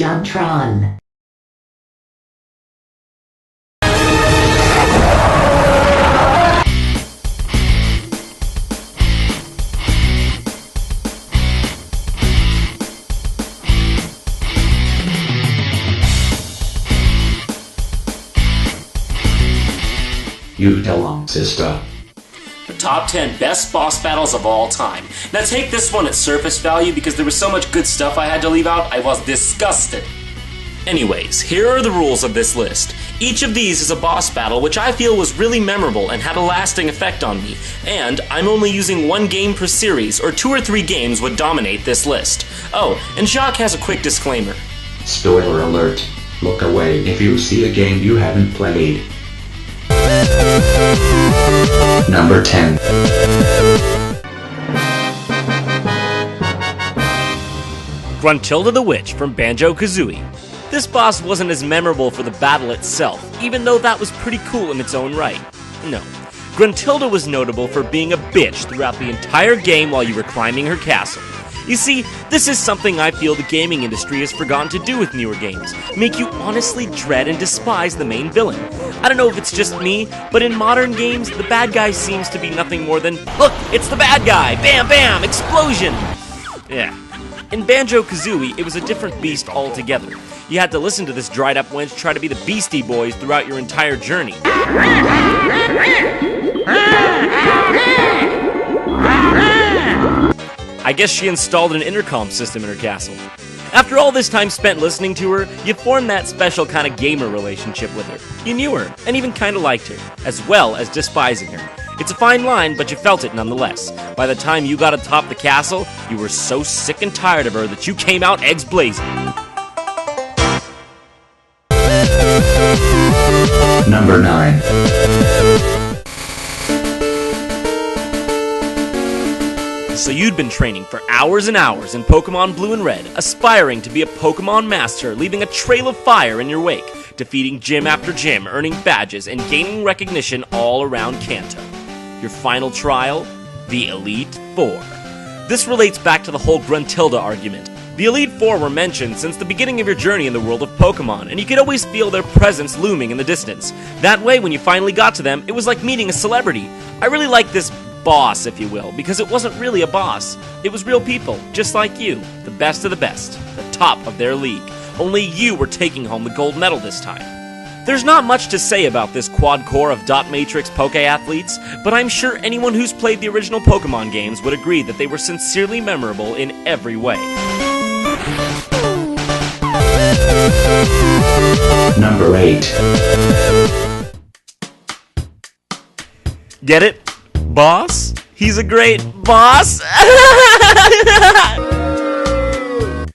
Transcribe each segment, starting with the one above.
JonTron. You tell on, sister. The top 10 best boss battles of all time. Now take this one at surface value because there was so much good stuff I had to leave out, I was disgusted. Anyways, here are the rules of this list. Each of these is a boss battle which I feel was really memorable and had a lasting effect on me, and I'm only using one game per series, or 2 or 3 games would dominate this list. Oh, and Jacques has a quick disclaimer. Spoiler alert. Look away if you see a game you haven't played. Number 10. Gruntilda the Witch from Banjo-Kazooie. This boss wasn't as memorable for the battle itself, even though that was pretty cool in its own right. No. Gruntilda was notable for being a bitch throughout the entire game while you were climbing her castle. You see, this is something I feel the gaming industry has forgotten to do with newer games, make you honestly dread and despise the main villain. I don't know if it's just me, but in modern games, the bad guy seems to be nothing more than, look, it's the bad guy, bam bam, explosion! Yeah. In Banjo-Kazooie, it was a different beast altogether. You had to listen to this dried up wench try to be the Beastie Boys throughout your entire journey. I guess she installed an intercom system in her castle. After all this time spent listening to her, you formed that special kind of gamer relationship with her. You knew her, and even kinda liked her, as well as despising her. It's a fine line, but you felt it nonetheless. By the time you got atop the castle, you were so sick and tired of her that you came out eggs blazing. Number 9. So you'd been training for hours and hours in Pokemon Blue and Red, aspiring to be a Pokemon Master, leaving a trail of fire in your wake, defeating gym after gym, earning badges, and gaining recognition all around Kanto. Your final trial? The Elite Four. This relates back to the whole Gruntilda argument. The Elite Four were mentioned since the beginning of your journey in the world of Pokemon, and you could always feel their presence looming in the distance. That way, when you finally got to them, it was like meeting a celebrity. I really like this boss, if you will, because it wasn't really a boss. It was real people, just like you, the best of the best, the top of their league. Only you were taking home the gold medal this time. There's not much to say about this quad core of dot matrix Poke athletes, but I'm sure anyone who's played the original Pokemon games would agree that they were sincerely memorable in every way. Number 8. Get it? Boss? He's a great boss?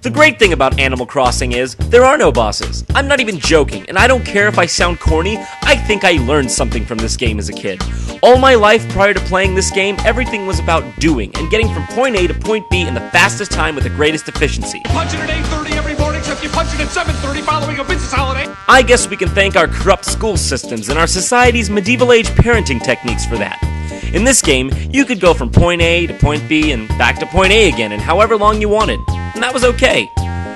The great thing about Animal Crossing is, there are no bosses. I'm not even joking, and I don't care if I sound corny, I think I learned something from this game as a kid. All my life prior to playing this game, everything was about doing, and getting from point A to point B in the fastest time with the greatest efficiency. Punch it at 8:30 every morning, except you punch it at 7:30 following a business holiday. I guess we can thank our corrupt school systems and our society's medieval age parenting techniques for that. In this game, you could go from point A to point B and back to point A again in however long you wanted, and that was okay.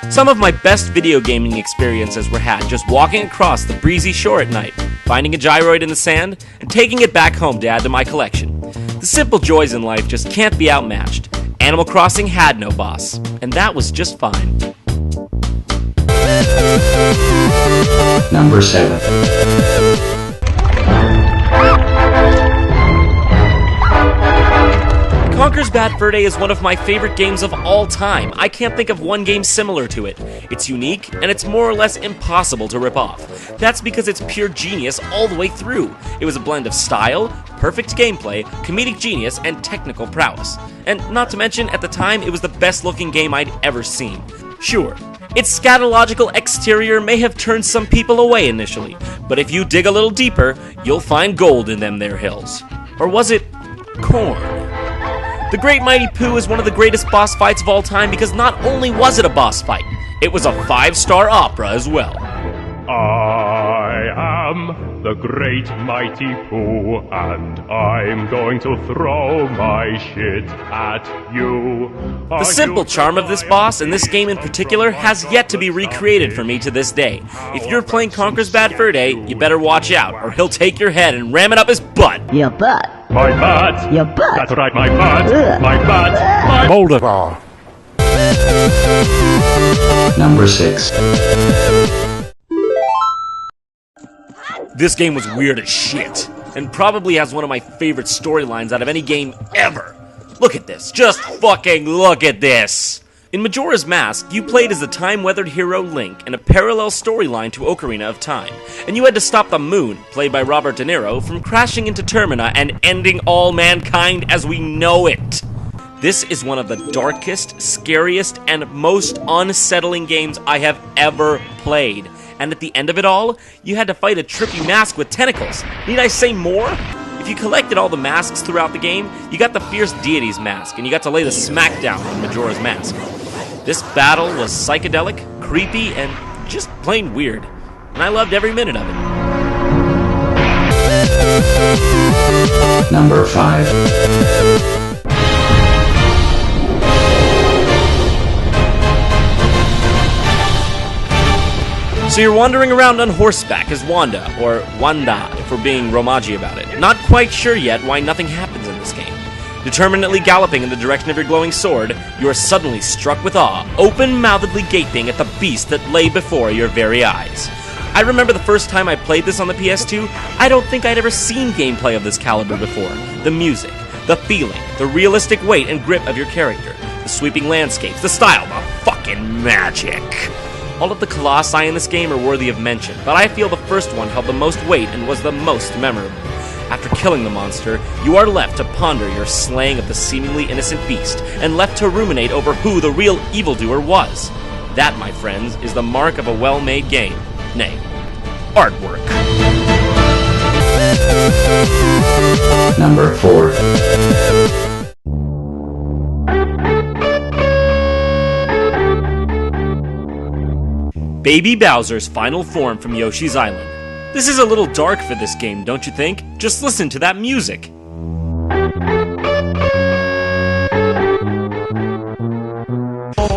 Some of my best video gaming experiences were had just walking across the breezy shore at night, finding a gyroid in the sand, and taking it back home to add to my collection. The simple joys in life just can't be outmatched. Animal Crossing had no boss, and that was just fine. Number 7. Conker's Bad Fur Day is one of my favorite games of all time. I can't think of one game similar to it. It's unique, and it's more or less impossible to rip off. That's because it's pure genius all the way through. It was a blend of style, perfect gameplay, comedic genius, and technical prowess. And not to mention, at the time, it was the best looking game I'd ever seen. Sure, its scatological exterior may have turned some people away initially, but if you dig a little deeper, you'll find gold in them there hills. Or was it corn? The Great Mighty Pooh is one of the greatest boss fights of all time because not only was it a boss fight, it was a 5-star opera as well. I am the great mighty Pooh, and I'm going to throw my shit at you. The simple charm of this boss, and this game in particular, has yet to be recreated for me to this day. If you're playing Conker's Bad Fur Day, you better watch out, or he'll take your head and ram it up his butt. Your butt. My butt. Your butt. That's right, my butt. Ugh. My butt. My Moldavar. Number 6. This game was weird as shit, and probably has one of my favorite storylines out of any game ever. Look at this. Just fucking look at this. In Majora's Mask, you played as the time-weathered hero Link in a parallel storyline to Ocarina of Time, and you had to stop the moon, played by Robert De Niro, from crashing into Termina and ending all mankind as we know it. This is one of the darkest, scariest, and most unsettling games I have ever played. And at the end of it all, you had to fight a trippy mask with tentacles. Need I say more? If you collected all the masks throughout the game, you got the Fierce Deities mask, and you got to lay the smackdown on Majora's Mask. This battle was psychedelic, creepy, and just plain weird. And I loved every minute of it. Number 5. So you're wandering around on horseback as Wanda, or Wanda if we're being Romaji about it. Not quite sure yet why nothing happens in this game. Determinedly galloping in the direction of your glowing sword, you are suddenly struck with awe, open-mouthedly gaping at the beast that lay before your very eyes. I remember the first time I played this on the PS2, I don't think I'd ever seen gameplay of this caliber before. The music, the feeling, the realistic weight and grip of your character, the sweeping landscapes, the style, the fucking magic. All of the colossi in this game are worthy of mention, but I feel the first one held the most weight and was the most memorable. After killing the monster, you are left to ponder your slaying of the seemingly innocent beast, and left to ruminate over who the real evildoer was. That, my friends, is the mark of a well-made game. Nay, artwork. Number 4. Baby Bowser's final form from Yoshi's Island. This is a little dark for this game, don't you think? Just listen to that music.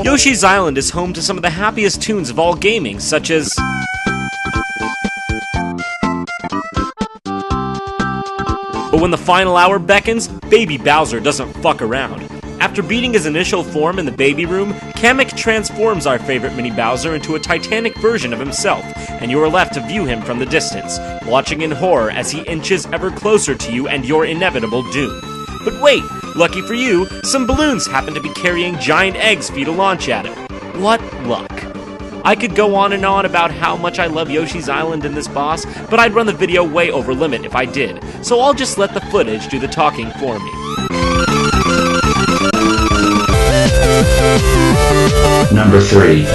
Yoshi's Island is home to some of the happiest tunes of all gaming, such as... But when the final hour beckons, Baby Bowser doesn't fuck around. After beating his initial form in the baby room, Kamek transforms our favorite mini Bowser into a titanic version of himself, and you are left to view him from the distance, watching in horror as he inches ever closer to you and your inevitable doom. But wait, lucky for you, some balloons happen to be carrying giant eggs for you to launch at him. What luck. I could go on and on about how much I love Yoshi's Island and this boss, but I'd run the video way over limit if I did, so I'll just let the footage do the talking for me. Number 3.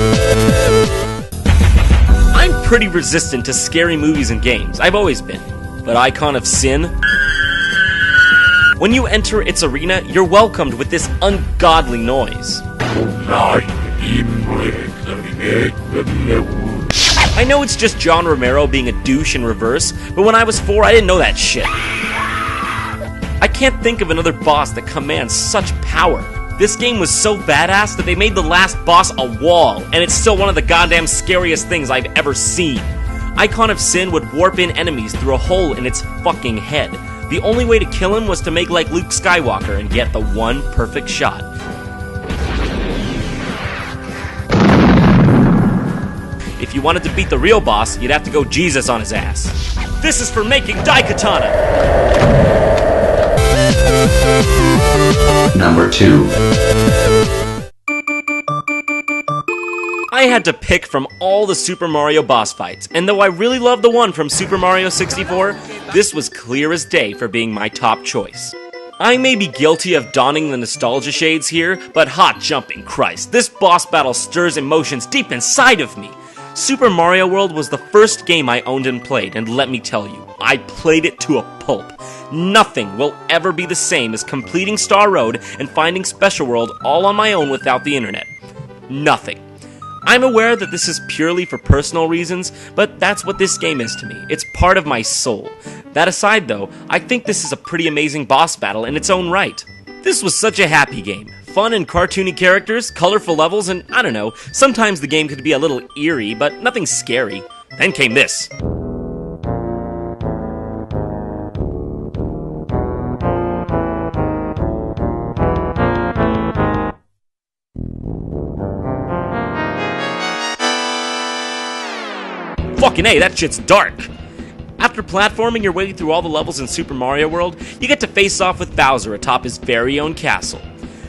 I'm pretty resistant to scary movies and games. I've always been. But Icon of Sin? When you enter its arena, you're welcomed with this ungodly noise. I know it's just John Romero being a douche in reverse, but when I was 4, I didn't know that shit. I can't think of another boss that commands such power. This game was so badass that they made the last boss a wall, and it's still one of the goddamn scariest things I've ever seen. Icon of Sin would warp in enemies through a hole in its fucking head. The only way to kill him was to make like Luke Skywalker and get the one perfect shot. If you wanted to beat the real boss, you'd have to go Jesus on his ass. This is for making Daikatana! Number 2. I had to pick from all the Super Mario boss fights, and though I really love the one from Super Mario 64, this was clear as day for being my top choice. I may be guilty of donning the nostalgia shades here, but hot jumping Christ, this boss battle stirs emotions deep inside of me. Super Mario World was the first game I owned and played, and let me tell you, I played it to a pulp. Nothing will ever be the same as completing Star Road and finding Special World all on my own without the internet. Nothing. I'm aware that this is purely for personal reasons, but that's what this game is to me. It's part of my soul. That aside though, I think this is a pretty amazing boss battle in its own right. This was such a happy game. Fun and cartoony characters, colorful levels, and I don't know, sometimes the game could be a little eerie, but nothing scary. Then came this. Fucking A, that shit's dark! After platforming your way through all the levels in Super Mario World, you get to face off with Bowser atop his very own castle.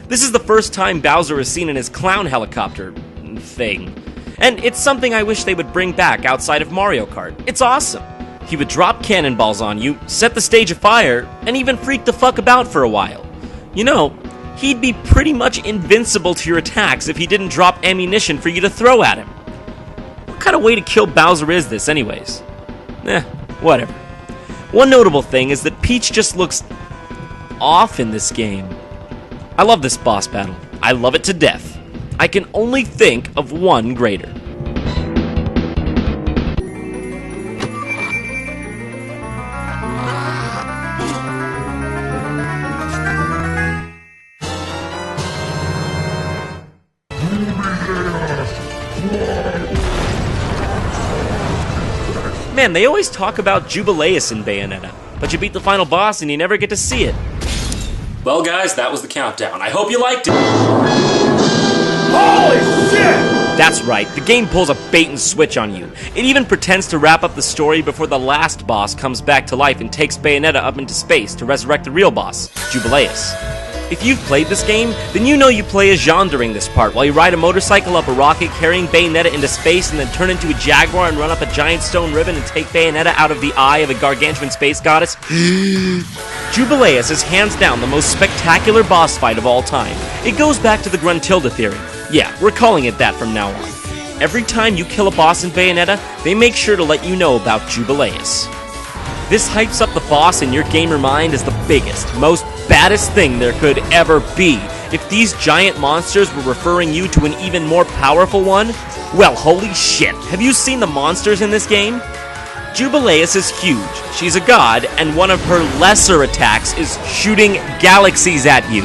This is the first time Bowser is seen in his clown helicopter thing. And it's something I wish they would bring back outside of Mario Kart. It's awesome. He would drop cannonballs on you, set the stage afire, and even freak the fuck about for a while. You know, he'd be pretty much invincible to your attacks if he didn't drop ammunition for you to throw at him. What kind of way to kill Bowser is this anyways? Whatever. One notable thing is that Peach just looks off in this game. I love this boss battle. I love it to death. I can only think of one greater. Man, they always talk about Jubileus in Bayonetta, but you beat the final boss and you never get to see it. Well guys, that was the countdown. I hope you liked it. Holy shit! That's right, the game pulls a bait and switch on you. It even pretends to wrap up the story before the last boss comes back to life and takes Bayonetta up into space to resurrect the real boss, Jubileus. If you've played this game, then you know you play as Jean during this part, while you ride a motorcycle up a rocket carrying Bayonetta into space and then turn into a jaguar and run up a giant stone ribbon and take Bayonetta out of the eye of a gargantuan space goddess. Jubileus is hands down the most spectacular boss fight of all time. It goes back to the Gruntilda theory. Yeah, we're calling it that from now on. Every time you kill a boss in Bayonetta, they make sure to let you know about Jubileus. This hypes up the boss in your gamer mind as the biggest, most baddest thing there could ever be. If these giant monsters were referring you to an even more powerful one, well, holy shit, have you seen the monsters in this game? Jubileus is huge, she's a god, and one of her lesser attacks is shooting galaxies at you.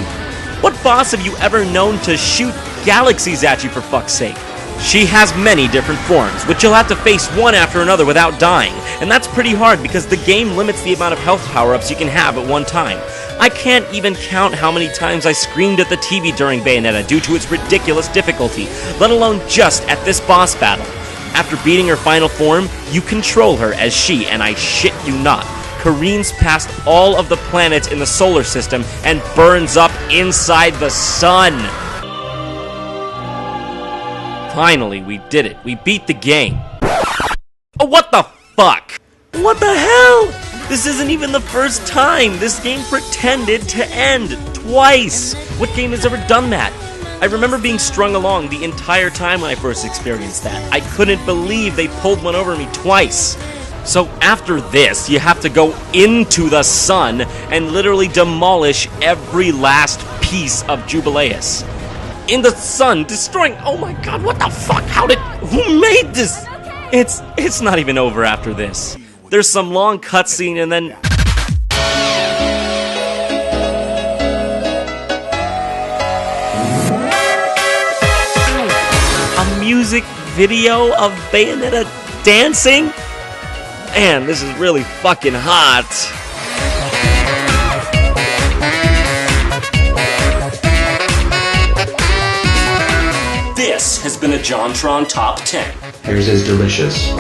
What boss have you ever known to shoot galaxies at you, for fuck's sake? She has many different forms, which you'll have to face one after another without dying, and that's pretty hard because the game limits the amount of health power-ups you can have at one time. I can't even count how many times I screamed at the TV during Bayonetta due to its ridiculous difficulty, let alone just at this boss battle. After beating her final form, you control her as she, and I shit you not, careens past all of the planets in the solar system and burns up inside the sun. Finally, we did it. We beat the game. Oh, what the fuck? What the hell? This isn't even the first time. This game pretended to end twice. What game has ever done that? I remember being strung along the entire time when I first experienced that. I couldn't believe they pulled one over me twice. So after this, you have to go into the sun and literally demolish every last piece of Jubileus. In the sun, destroying... Oh my god, what the fuck? Who made this? It's not even over after this. There's some long cutscene and then... a music video of Bayonetta dancing? Man, this is really fucking hot. This has been a JonTron Top 10. Hers is delicious.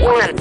one.